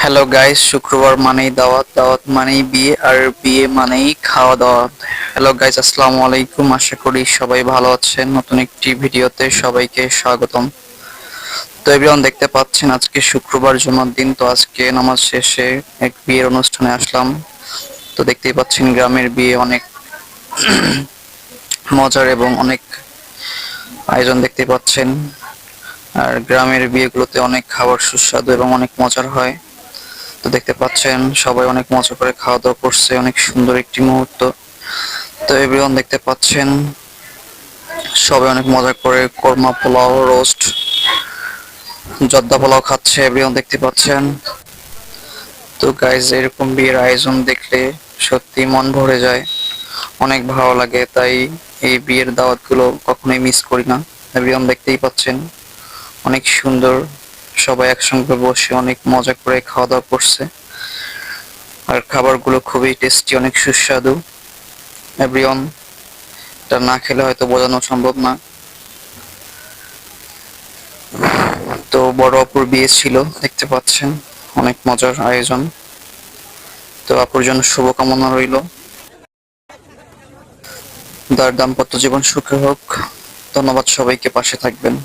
Hello guys, শুক্রবার মানেই দাওয়াত, দাওয়াত মানেই বিয়ে, আর বিয়ে মানেই খাওয়া দাওয়া। হ্যালো গাইস, আসসালামু আলাইকুম। আশা করি সবাই ভালো আছেন। নতুন একটি ভিডিওতে সবাইকে স্বাগতম। তো এভরিওয়ান, দেখতে পাচ্ছেন আজকে শুক্রবার, জুমার দিন। তো আজকে নামাজ শেষে এক বিয়ের অনুষ্ঠানে আসলাম। তো দেখতেই পাচ্ছেন গ্রামের বিয়ে, অনেক মজার এবং অনেক আয়োজন দেখতে পাচ্ছেন। আর গ্রামের বিয়েগুলোতে অনেক খাবার সুস্বাদু এবং অনেক মজার হয়। তো দেখতে পাচ্ছেন সবাই অনেক মজা করে খাওয়া দাওয়া করছে, অনেক সুন্দর একটি মুহূর্ত। তো এভরিওয়ান, দেখতে পাচ্ছেন সবাই অনেক মজা করে কোরমা পোলাও, রোস্ট, জর্দা পোলাও খাচ্ছে। এভরিওয়ান, দেখতে পাচ্ছেন। তো গাইজ, এরকম বিয়ের আয়োজন দেখলে সত্যি মন ভরে যায়, অনেক ভালো লাগে। তাই এই বিয়ের দাওয়াতগুলো কখনোই মিস করি না। এভরিওয়ান, দেখতেই পাচ্ছেন অনেক সুন্দর, সবাই একসঙ্গে বসে অনেক মজা করে খাওয়া দাওয়া করছে। আর খাবারগুলো খুবই টেস্টি, অনেক সুস্বাদু। এভরিওয়ান, এটা না খেলে হয়তো বোঝানো সম্ভব না। তো বড় অপুর বিয়ে ছিল, দেখতে পাচ্ছেন অনেক মজার আয়োজন। তো আপুর জন্য শুভকামনা রইল, তার দাম্পত্য জীবন সুখী হোক। ধন্যবাদ সবাইকে, পাশে থাকবেন।